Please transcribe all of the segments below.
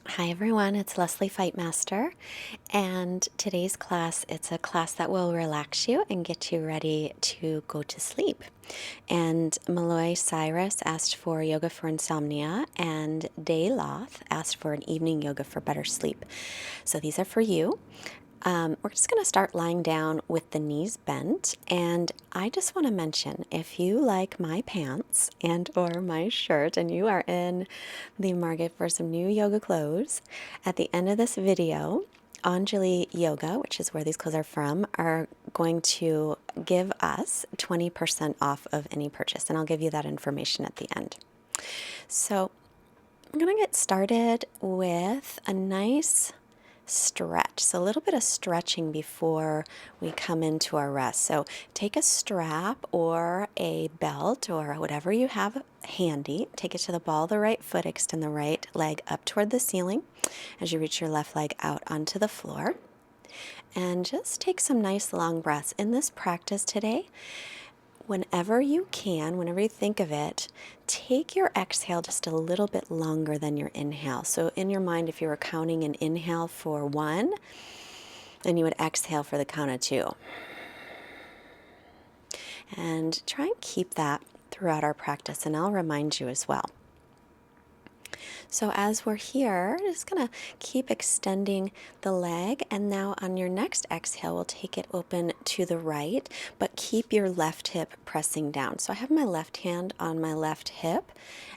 Hi everyone, it's Leslie Fightmaster, and today's class, it's a class that will relax you and get you ready to go to sleep. And Malloy Cyrus asked for yoga for insomnia, and Day Loth asked for an evening yoga for better sleep. So these are for you. We're just going to start lying down with the knees bent, and I just want to mention, if you like my pants and or my shirt and you are in the market for some new yoga clothes, at the end of this video, Anjali Yoga, which is where these clothes are from, are going to give us 20% off of any purchase, and I'll give you that information at the end. So I'm going to get started with a nice stretch. So a little bit of stretching before we come into our rest. So take a strap or a belt or whatever you have handy. Take it to the ball of the right foot. Extend the right leg up toward the ceiling as you reach your left leg out onto the floor. And just take some nice long breaths. In this practice today, whenever you can, whenever you think of it, take your exhale just a little bit longer than your inhale. So in your mind, if you were counting an inhale for 1, then you would exhale for the count of 2. And try and keep that throughout our practice, and I'll remind you as well. So as we're here, just going to keep extending the leg, and now on your next exhale, we'll take it open to the right, but keep your left hip pressing down. So I have my left hand on my left hip,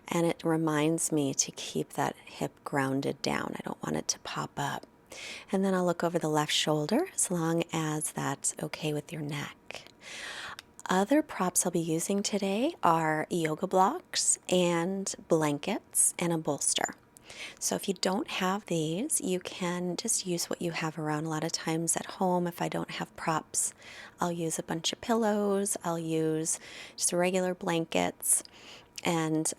and it reminds me to keep that hip grounded down. I don't want it to pop up. And then I'll look over the left shoulder, as long as that's okay with your neck. Other props I'll be using today are yoga blocks and blankets and a bolster. So if you don't have these, you can just use what you have around. A lot of times at home, if I don't have props, I'll use a bunch of pillows, I'll use just regular blankets, and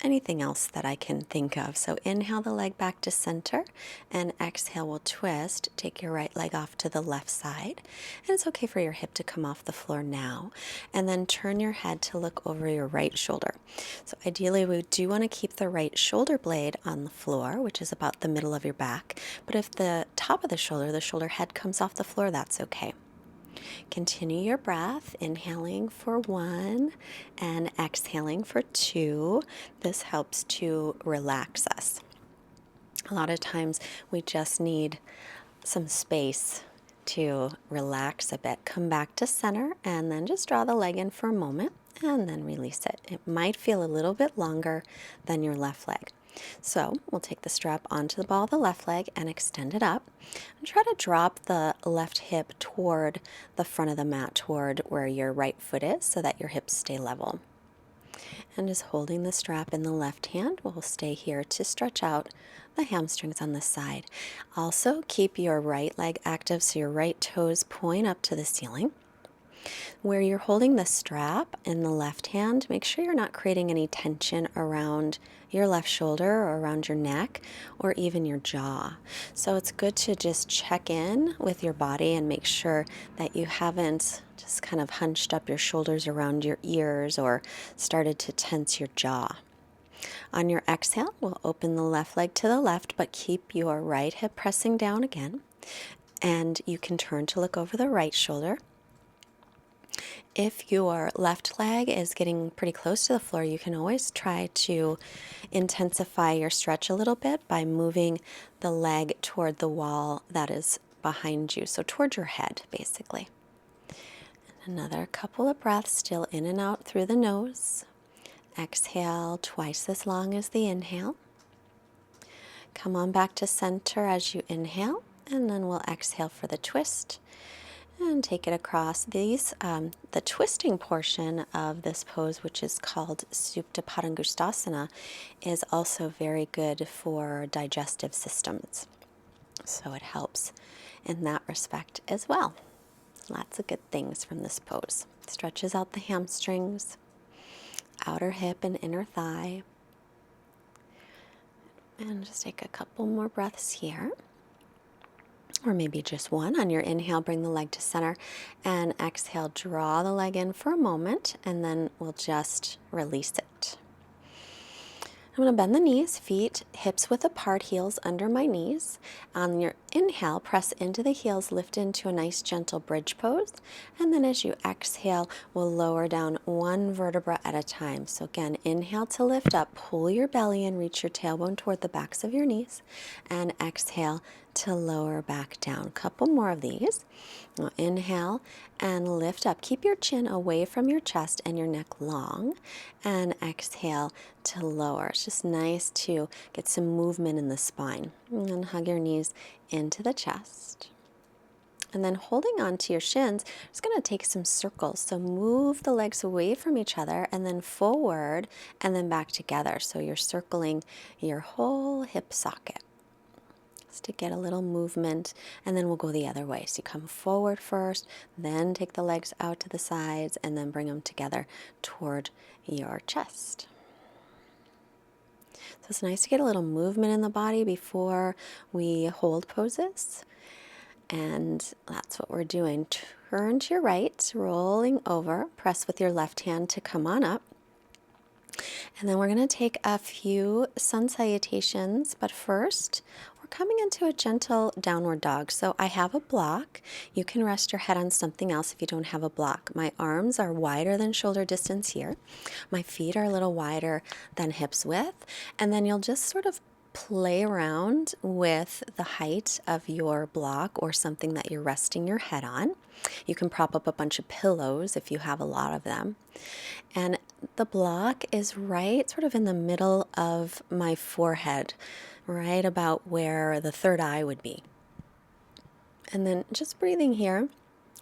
anything else that I can think of. So inhale the leg back to center, and exhale will twist. Take your right leg off to the left side, and it's okay for your hip to come off the floor now, and then turn your head to look over your right shoulder. So ideally we do want to keep the right shoulder blade on the floor, which is about the middle of your back, but if the top of the shoulder head comes off the floor, that's okay. Continue your breath, inhaling for 1 and exhaling for 2. This helps to relax us. A lot of times we just need some space to relax a bit. Come back to center and then just draw the leg in for a moment and then release it. It might feel a little bit longer than your left leg. So we'll take the strap onto the ball of the left leg and extend it up. And try to drop the left hip toward the front of the mat, toward where your right foot is, so that your hips stay level. And just holding the strap in the left hand, we'll stay here to stretch out the hamstrings on this side. Also, keep your right leg active so your right toes point up to the ceiling. Where you're holding the strap in the left hand, make sure you're not creating any tension around your left shoulder or around your neck or even your jaw. So it's good to just check in with your body and make sure that you haven't just kind of hunched up your shoulders around your ears or started to tense your jaw. On your exhale, we'll open the left leg to the left, but keep your right hip pressing down again. And you can turn to look over the right shoulder. If your left leg is getting pretty close to the floor, you can always try to intensify your stretch a little bit by moving the leg toward the wall that is behind you, so toward your head, basically. And another couple of breaths, still in and out through the nose. Exhale twice as long as the inhale. Come on back to center as you inhale, and then we'll exhale for the twist. And take it across. The twisting portion of this pose, which is called Supta Padangusthasana, is also very good for digestive systems. So it helps in that respect as well. Lots of good things from this pose. Stretches out the hamstrings, outer hip and inner thigh. And just take a couple more breaths here. Or maybe just one. On your inhale, bring the leg to center, and exhale, draw the leg in for a moment, and then we'll just release it. I'm going to bend the knees, feet, hips width apart, heels under my knees. On your inhale, press into the heels, lift into a nice gentle bridge pose. And then as you exhale, we'll lower down one vertebra at a time. So again, inhale to lift up, pull your belly in, reach your tailbone toward the backs of your knees. And exhale to lower back down. Couple more of these. Now inhale and lift up. Keep your chin away from your chest and your neck long. And exhale to lower. It's just nice to get some movement in the spine. And then hug your knees into the chest. And then holding on to your shins, it's going to take some circles. So move the legs away from each other and then forward and then back together. So you're circling your whole hip socket. Just to get a little movement, and then we'll go the other way. So you come forward first, then take the legs out to the sides, and then bring them together toward your chest. So it's nice to get a little movement in the body before we hold poses. And that's what we're doing. Turn to your right, rolling over, press with your left hand to come on up. And then we're going to take a few sun salutations, but first we're coming into a gentle downward dog. So I have a block. You can rest your head on something else if you don't have a block. My arms are wider than shoulder distance here. My feet are a little wider than hips width. And then you'll just sort of play around with the height of your block or something that you're resting your head on. You can prop up a bunch of pillows if you have a lot of them. And the block is right sort of in the middle of my forehead, right about where the third eye would be. And then just breathing here.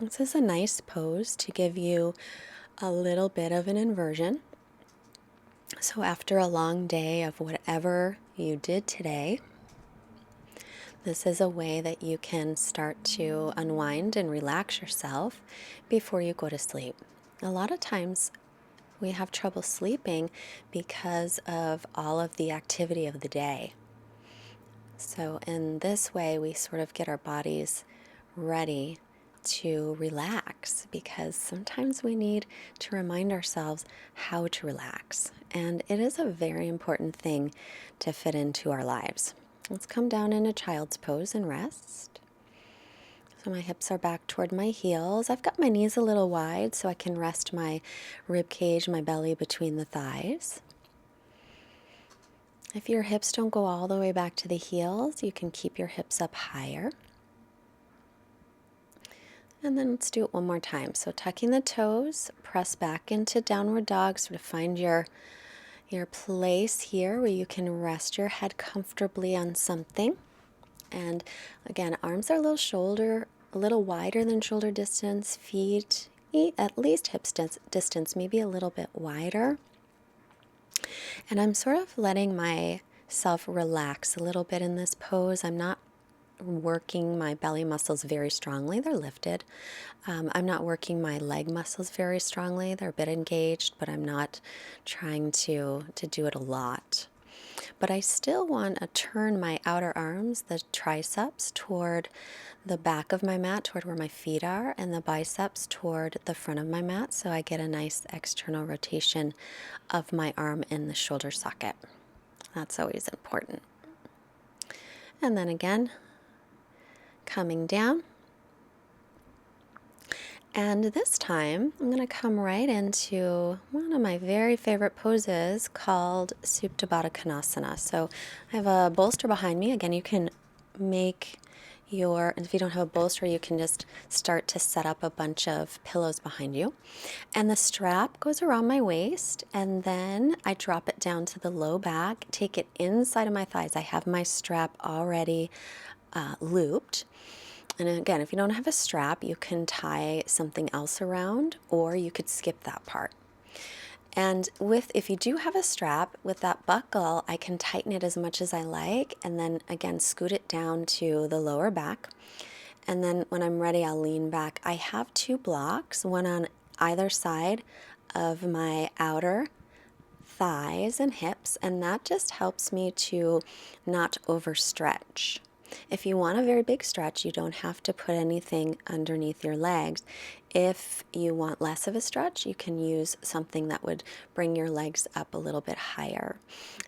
This is a nice pose to give you a little bit of an inversion. So after a long day of whatever you did today, this is a way that you can start to unwind and relax yourself before you go to sleep. A lot of times we have trouble sleeping because of all of the activity of the day. So in this way, we sort of get our bodies ready to relax, because sometimes we need to remind ourselves how to relax. And it is a very important thing to fit into our lives. Let's come down into child's pose and rest. So my hips are back toward my heels. I've got my knees a little wide so I can rest my rib cage, my belly between the thighs. If your hips don't go all the way back to the heels, you can keep your hips up higher. And then let's do it one more time. So tucking the toes, press back into downward dog, sort of find your place here where you can rest your head comfortably on something. And again, arms are a little wider than shoulder distance, feet at least hip distance, maybe a little bit wider. And I'm sort of letting myself relax a little bit in this pose. I'm not working my belly muscles very strongly. They're lifted. I'm not working my leg muscles very strongly. They're a bit engaged, but I'm not trying to do it a lot. But I still want to turn my outer arms, the triceps, toward the back of my mat, toward where my feet are, and the biceps toward the front of my mat, so I get a nice external rotation of my arm in the shoulder socket. That's always important. And then again, coming down. And this time, I'm going to come right into one of my very favorite poses called Supta Baddha Konasana. So I have a bolster behind me. Again, you can make if you don't have a bolster, you can just start to set up a bunch of pillows behind you. And the strap goes around my waist, and then I drop it down to the low back, take it inside of my thighs. I have my strap already looped. And again, if you don't have a strap, you can tie something else around, or you could skip that part. And if you do have a strap, with that buckle, I can tighten it as much as I like, and then again, scoot it down to the lower back. And then when I'm ready, I'll lean back. I have two blocks, one on either side of my outer thighs and hips, and that just helps me to not overstretch. If you want a very big stretch, you don't have to put anything underneath your legs. If you want less of a stretch, you can use something that would bring your legs up a little bit higher.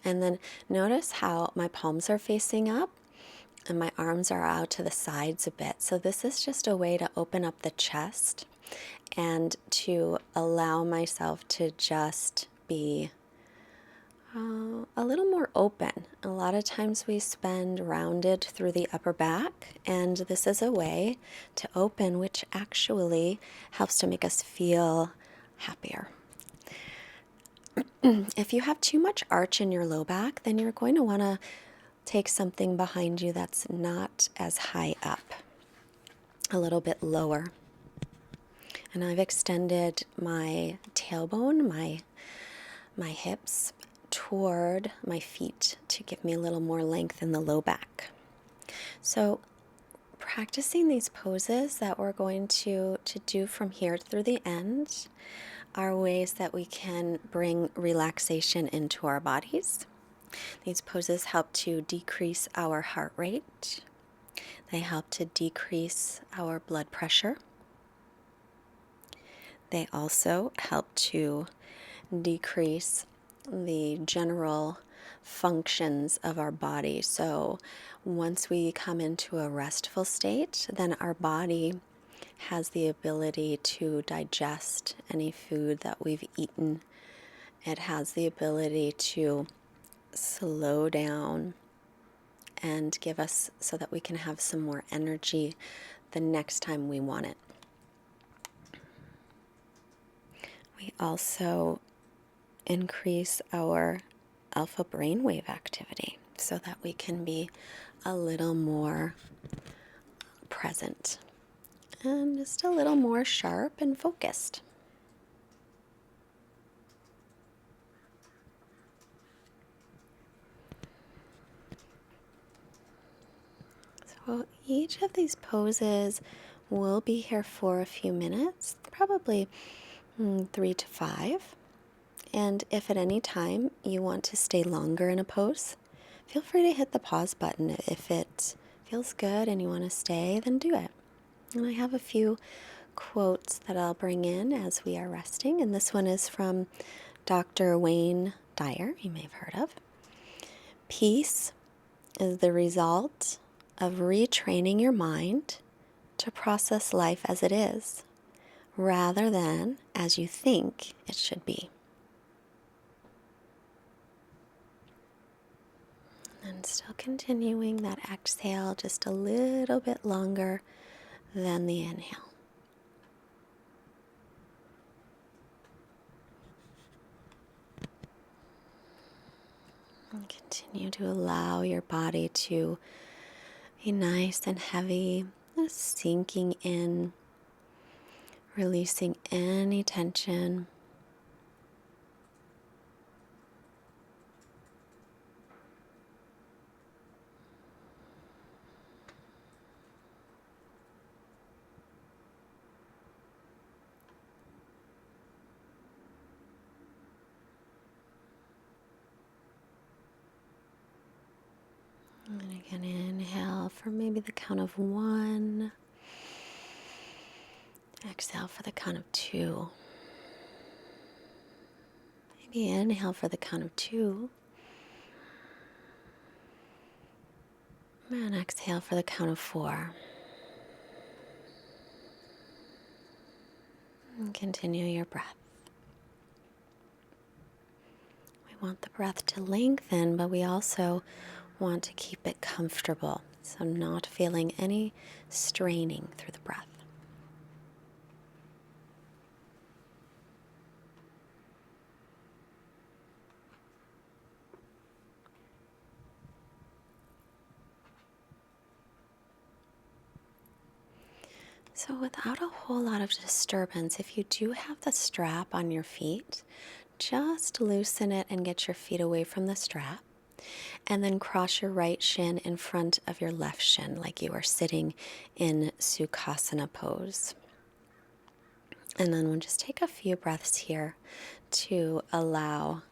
And then notice how my palms are facing up and my arms are out to the sides a bit. So this is just a way to open up the chest and to allow myself to just be a little more open. A lot of times we spend rounded through the upper back, and this is a way to open, which actually helps to make us feel happier. If you have too much arch in your low back, then you're going to want to take something behind you that's not as high up, a little bit lower. And I've extended my tailbone, my hips toward my feet to give me a little more length in the low back. So practicing these poses that we're going to do from here through the end are ways that we can bring relaxation into our bodies. These poses help to decrease our heart rate. They help to decrease our blood pressure. They also help to decrease the general functions of our body. So once we come into a restful state, then our body has the ability to digest any food that we've eaten. It has the ability to slow down and give us so that we can have some more energy the next time we want it. We also increase our alpha brainwave activity so that we can be a little more present and just a little more sharp and focused. So each of these poses will be here for a few minutes, probably 3 to 5. And if at any time you want to stay longer in a pose, feel free to hit the pause button. If it feels good and you want to stay, then do it. And I have a few quotes that I'll bring in as we are resting. And this one is from Dr. Wayne Dyer, you may have heard of. Peace is the result of retraining your mind to process life as it is, rather than as you think it should be. And still continuing that exhale just a little bit longer than the inhale. And continue to allow your body to be nice and heavy, just sinking in, releasing any tension. And again, inhale for maybe the count of 1. Exhale for the count of 2. Maybe inhale for the count of 2. And exhale for the count of 4. And continue your breath. We want the breath to lengthen, but we also want to keep it comfortable. So not feeling any straining through the breath. So without a whole lot of disturbance, if you do have the strap on your feet, just loosen it and get your feet away from the strap. And then cross your right shin in front of your left shin like you are sitting in Sukhasana pose. And then we'll just take a few breaths here to allow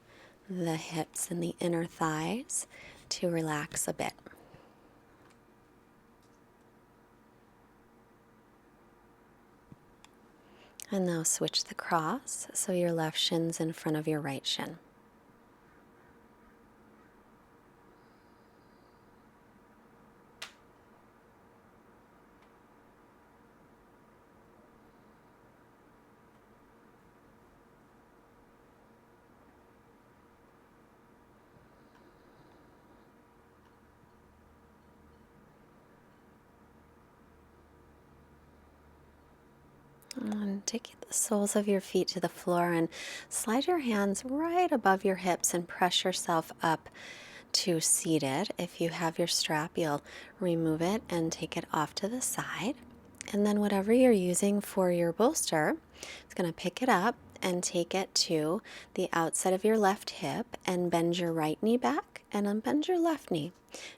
the hips and the inner thighs to relax a bit. And now switch the cross so your left shin's in front of your right shin. And take the soles of your feet to the floor and slide your hands right above your hips and press yourself up to seated. If you have your strap, you'll remove it and take it off to the side. And then whatever you're using for your bolster, it's going to pick it up and take it to the outside of your left hip and bend your right knee back and unbend your left knee.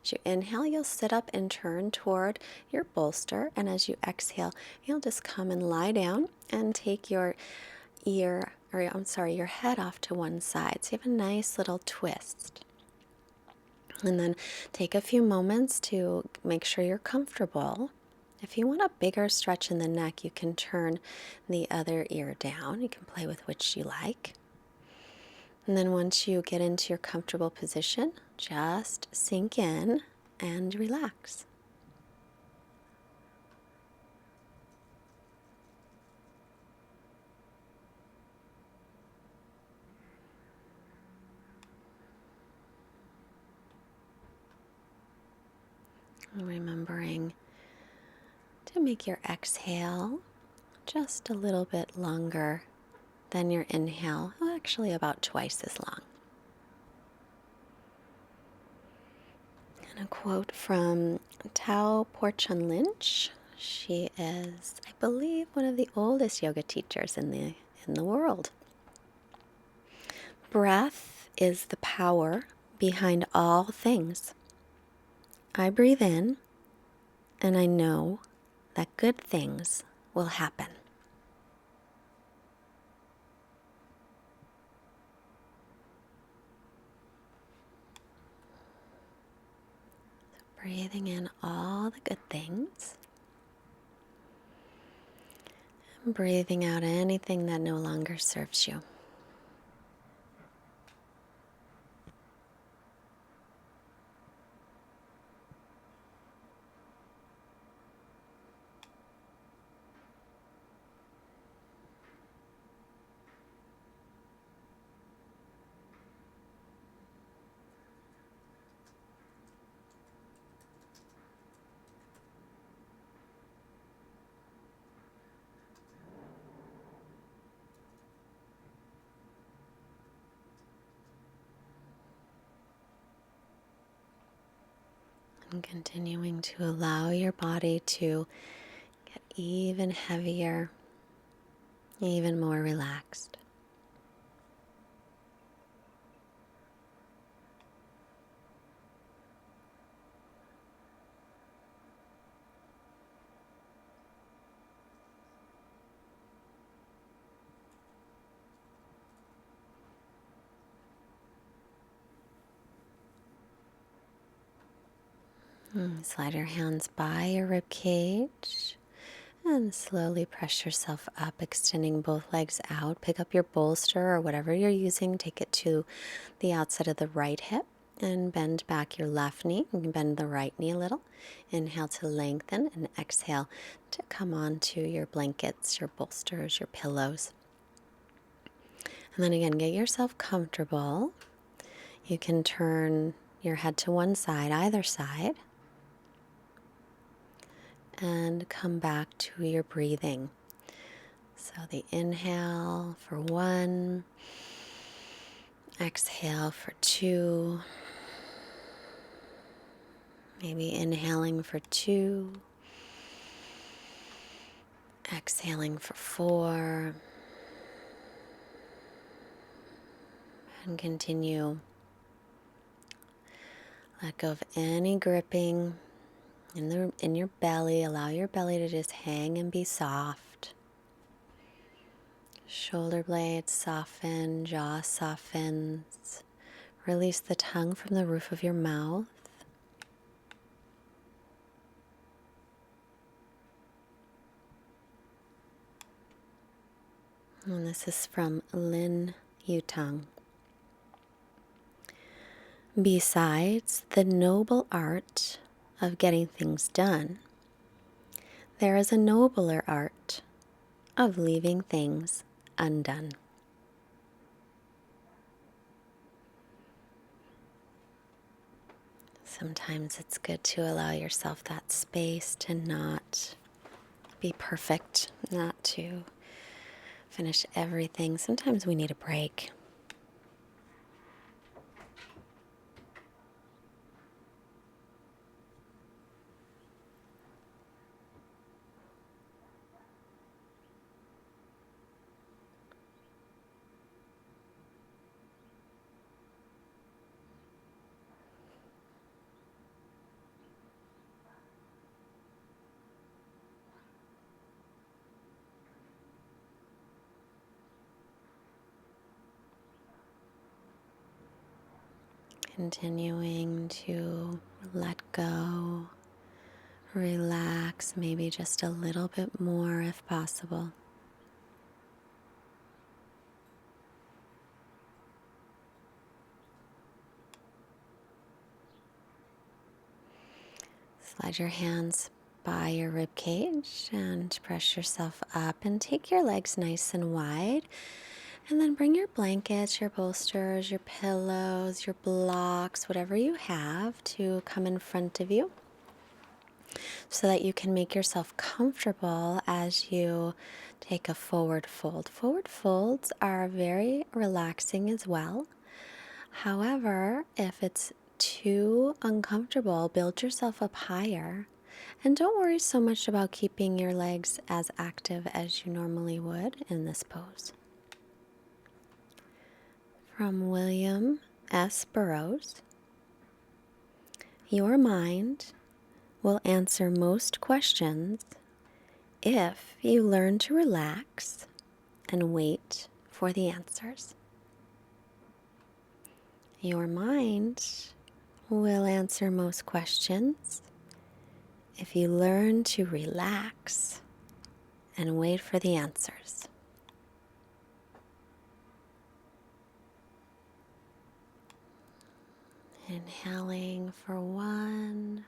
As you inhale, you'll sit up and turn toward your bolster. And as you exhale, you'll just come and lie down and take your your head off to one side. So you have a nice little twist. And then take a few moments to make sure you're comfortable. If you want a bigger stretch in the neck, you can turn the other ear down. You can play with which you like. And then once you get into your comfortable position, just sink in and relax. Remembering to make your exhale just a little bit longer than your inhale, actually about twice as long. And a quote from Tao Porchun Lynch. She is, I believe, one of the oldest yoga teachers in the world. Breath is the power behind all things. I breathe in, and I know that good things will happen. So breathing in all the good things, and breathing out anything that no longer serves you. And continuing to allow your body to get even heavier, even more relaxed. Slide your hands by your ribcage and slowly press yourself up, extending both legs out. Pick up your bolster or whatever you're using, take it to the outside of the right hip and bend back your left knee. You can bend the right knee a little. Inhale to lengthen and exhale to come onto your blankets, your bolsters, your pillows. And then again, get yourself comfortable. You can turn your head to one side, either side, and come back to your breathing. So the inhale for 1, exhale for 2, maybe inhaling for 2, exhaling for 4, and continue. Let go of any gripping in your belly. Allow your belly to just hang and be soft. Shoulder blades soften, jaw softens. Release the tongue from the roof of your mouth. And this is from Lin Yutang. Besides the noble art of getting things done, there is a nobler art of leaving things undone. Sometimes it's good to allow yourself that space to not be perfect, not to finish everything. Sometimes we need a break. Continuing to let go, relax, maybe just a little bit more if possible. Slide your hands by your ribcage and press yourself up and take your legs nice and wide. And then bring your blankets, your bolsters, your pillows, your blocks, whatever you have to come in front of you so that you can make yourself comfortable as you take a forward fold. Forward folds are very relaxing as well. However, if it's too uncomfortable, build yourself up higher. And don't worry so much about keeping your legs as active as you normally would in this pose. From William S. Burroughs, your mind will answer most questions if you learn to relax and wait for the answers. Your mind will answer most questions if you learn to relax and wait for the answers. Inhaling for 1,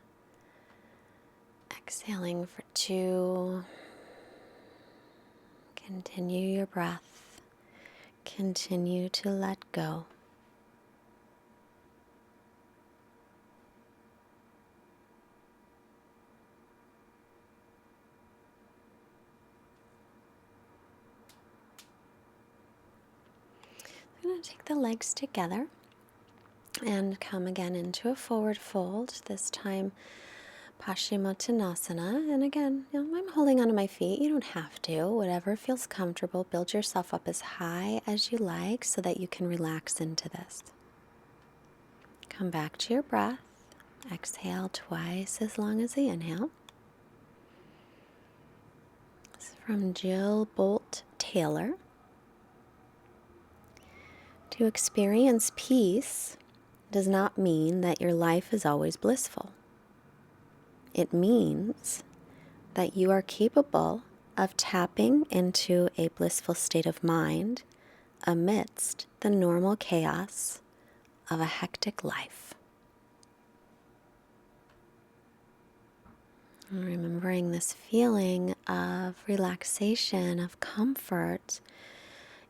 exhaling for 2. Continue your breath. Continue to let go. I'm going to take the legs together and come again into a forward fold, this time Paschimottanasana. And again, I'm holding onto my feet. You don't have to. Whatever feels comfortable. Build yourself up as high as you like so that you can relax into this. Come back to your breath. Exhale twice as long as the inhale. This is from Jill Bolt Taylor. To experience peace does not mean that your life is always blissful. It means that you are capable of tapping into a blissful state of mind amidst the normal chaos of a hectic life. And remembering this feeling of relaxation, of comfort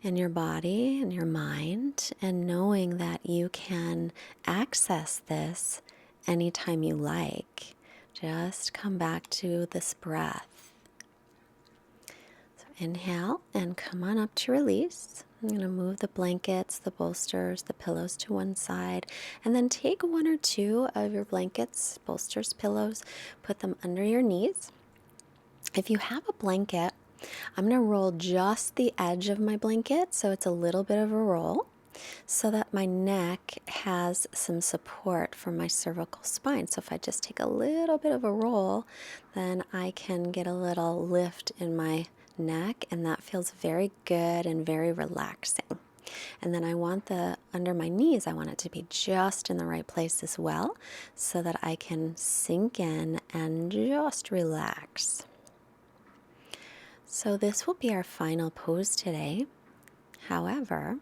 in your body and your mind, and knowing that you can access this anytime you like. Just come back to this breath. So inhale and come on up to release. I'm going to move the blankets, the bolsters, the pillows to one side, and then take 1 or 2 of your blankets, bolsters, pillows, put them under your knees. If you have a blanket, I'm going to roll just the edge of my blanket so it's a little bit of a roll so that my neck has some support for my cervical spine. So if I just take a little bit of a roll, then I can get a little lift in my neck, and that feels very good and very relaxing. And then I want under my knees, I want it to be just in the right place as well so that I can sink in and just relax. So this will be our final pose today. However,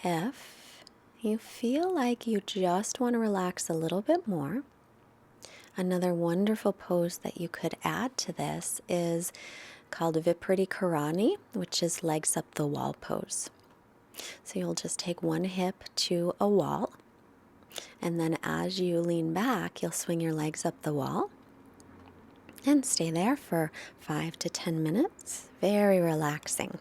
if you feel like you just want to relax a little bit more, another wonderful pose that you could add to this is called Vipariti Karani, which is legs up the wall pose. So you'll just take one hip to a wall, and then as you lean back, you'll swing your legs up the wall and stay there for 5 to 10 minutes. Very relaxing.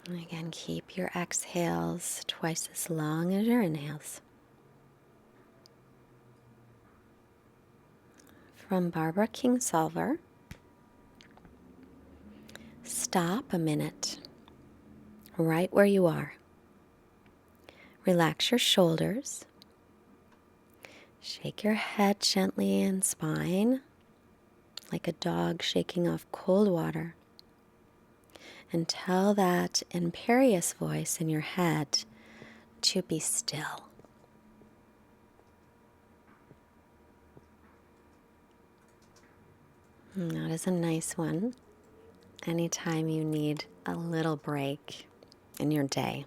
And again, keep your exhales twice as long as your inhales. From Barbara Kingsolver, stop a minute right where you are. Relax your shoulders. Shake your head gently and spine like a dog shaking off cold water. And tell that imperious voice in your head to be still. And that is a nice one anytime you need a little break in your day.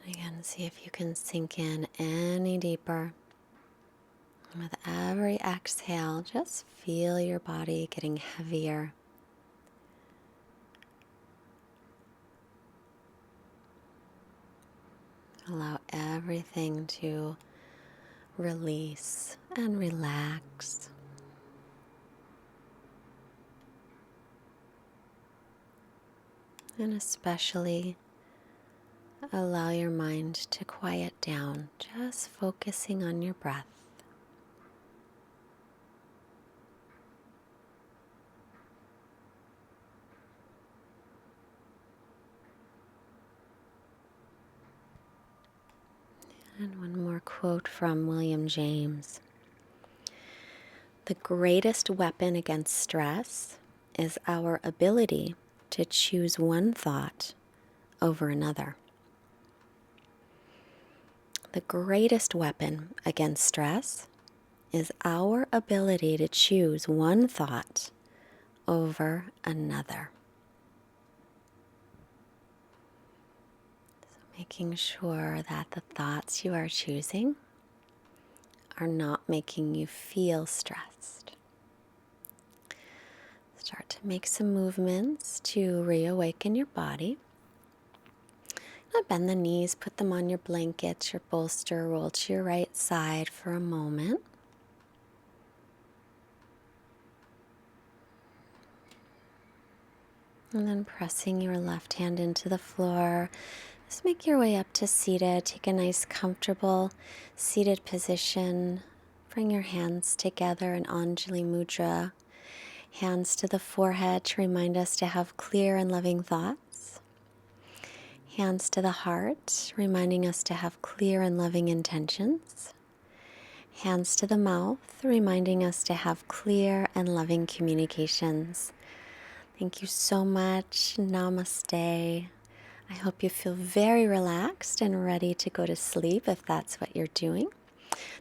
Again, see if you can sink in any deeper. And with every exhale, just feel your body getting heavier. Allow everything to release and relax. And especially allow your mind to quiet down, just focusing on your breath. And one more quote from William James. The greatest weapon against stress is our ability to choose one thought over another. The greatest weapon against stress is our ability to choose one thought over another. So making sure that the thoughts you are choosing are not making you feel stressed. Start to make some movements to reawaken your body. Now bend the knees, put them on your blankets, your bolster, roll to your right side for a moment. And then pressing your left hand into the floor, just make your way up to seated. Take a nice comfortable seated position. Bring your hands together in Anjali Mudra. Hands to the forehead to remind us to have clear and loving thoughts. Hands to the heart, reminding us to have clear and loving intentions. Hands to the mouth, reminding us to have clear and loving communications. Thank you so much. Namaste. I hope you feel very relaxed and ready to go to sleep if that's what you're doing.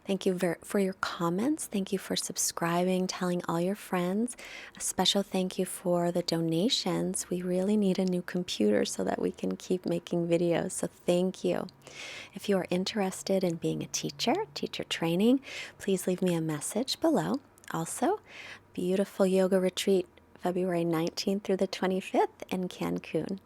Thank you for your comments. Thank you for subscribing, telling all your friends. A special thank you for the donations. We really need a new computer so that we can keep making videos. So thank you. If you are interested in being a teacher training, please leave me a message below. Also, beautiful yoga retreat February 19th through the 25th in Cancun.